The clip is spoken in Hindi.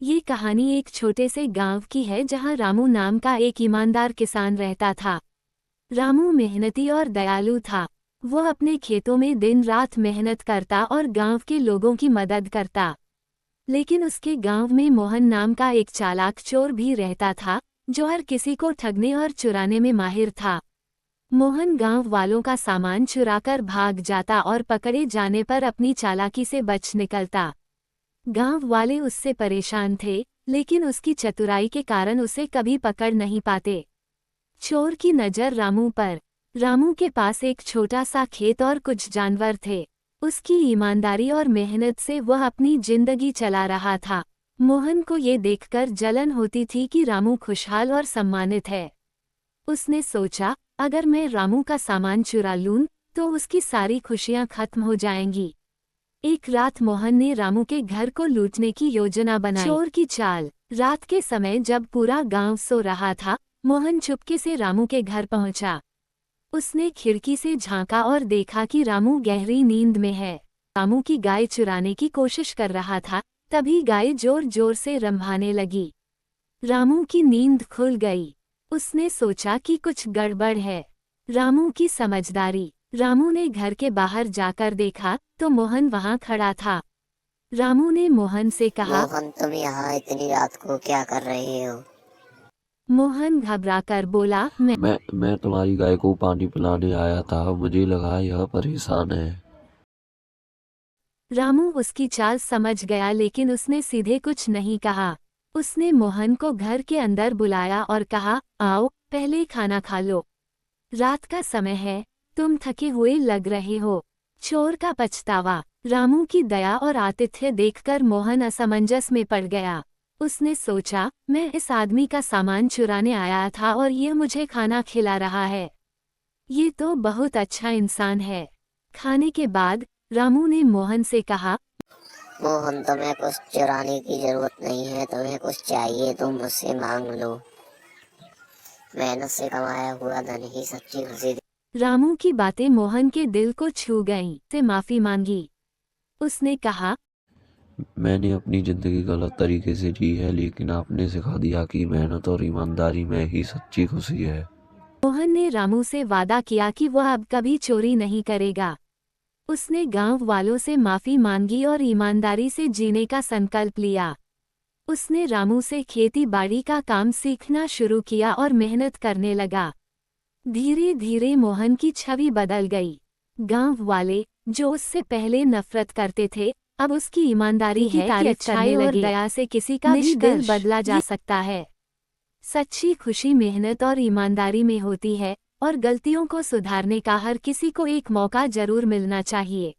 ये कहानी एक छोटे से गांव की है जहां रामू नाम का एक ईमानदार किसान रहता था। रामू मेहनती और दयालु था। वो अपने खेतों में दिन रात मेहनत करता और गांव के लोगों की मदद करता। लेकिन उसके गांव में मोहन नाम का एक चालाक चोर भी रहता था, जो हर किसी को ठगने और चुराने में माहिर था। मोहन गांव वालों का सामान चुराकर भाग जाता और पकड़े जाने पर अपनी चालाकी से बच निकलता। गांव वाले उससे परेशान थे, लेकिन उसकी चतुराई के कारण उसे कभी पकड़ नहीं पाते। चोर की नज़र रामू पर। रामू के पास एक छोटा सा खेत और कुछ जानवर थे। उसकी ईमानदारी और मेहनत से वह अपनी जिंदगी चला रहा था। मोहन को ये देखकर जलन होती थी कि रामू खुशहाल और सम्मानित है। उसने सोचा, अगर मैं रामू का सामान चुरा लूं, तो उसकी सारी खुशियां खत्म हो जाएंगी। एक रात मोहन ने रामू के घर को लूटने की योजना बनाई। चोर की चाल। रात के समय जब पूरा गांव सो रहा था, मोहन चुपके से रामू के घर पहुंचा। उसने खिड़की से झांका और देखा कि रामू गहरी नींद में है। रामू की गाय चुराने की कोशिश कर रहा था, तभी गाय जोर जोर से रंभाने लगी। रामू की नींद खुल गई। उसने सोचा कि कुछ गड़बड़ है। रामू की समझदारी। रामू ने घर के बाहर जाकर देखा तो मोहन वहां खड़ा था। रामू ने मोहन से कहा, मोहन, तुम यहाँ इतनी रात को क्या कर रहे हो? मोहन घबराकर बोला, मैं तुम्हारी गाय को पानी पिलाने आया था, मुझे लगा यह परेशान है। रामू उसकी चाल समझ गया, लेकिन उसने सीधे कुछ नहीं कहा। उसने मोहन को घर के अंदर बुलाया और कहा, आओ, पहले खाना खा लो। रात का समय है, तुम थके हुए लग रहे हो। चोर का पछतावा। रामू की दया और आतिथ्य देखकर मोहन असमंजस में पड़ गया। उसने सोचा, मैं इस आदमी का सामान चुराने आया था और ये मुझे खाना खिला रहा है। ये तो बहुत अच्छा इंसान है। खाने के बाद रामू ने मोहन से कहा, मोहन, तुम्हें कुछ चुराने की जरूरत नहीं है। तुम्हें कुछ चाहिए तुम मुझसे मांग लो। मेहनत से कमाया हुआ धन ही सच्ची खुशी रामू की बातें मोहन के दिल को छू गईं। से माफी मांगी। उसने कहा, मैंने अपनी जिंदगी गलत तरीके से जी है, लेकिन आपने सिखा दिया कि मेहनत और ईमानदारी में ही सच्ची खुशी है। मोहन ने रामू से वादा किया कि वह अब कभी चोरी नहीं करेगा। उसने गांव वालों से माफी मांगी और ईमानदारी से जीने का संकल्प लिया। उसने रामू से खेती बाड़ी का काम सीखना शुरू किया और मेहनत करने लगा। धीरे धीरे मोहन की छवि बदल गई। गांव वाले, जो उससे पहले नफरत करते थे, अब उसकी ईमानदारी की तारीफ करने लगे। और दया से किसी का भी दिल बदला जा सकता है। सच्ची खुशी मेहनत और ईमानदारी में होती है, और गलतियों को सुधारने का हर किसी को एक मौका जरूर मिलना चाहिए।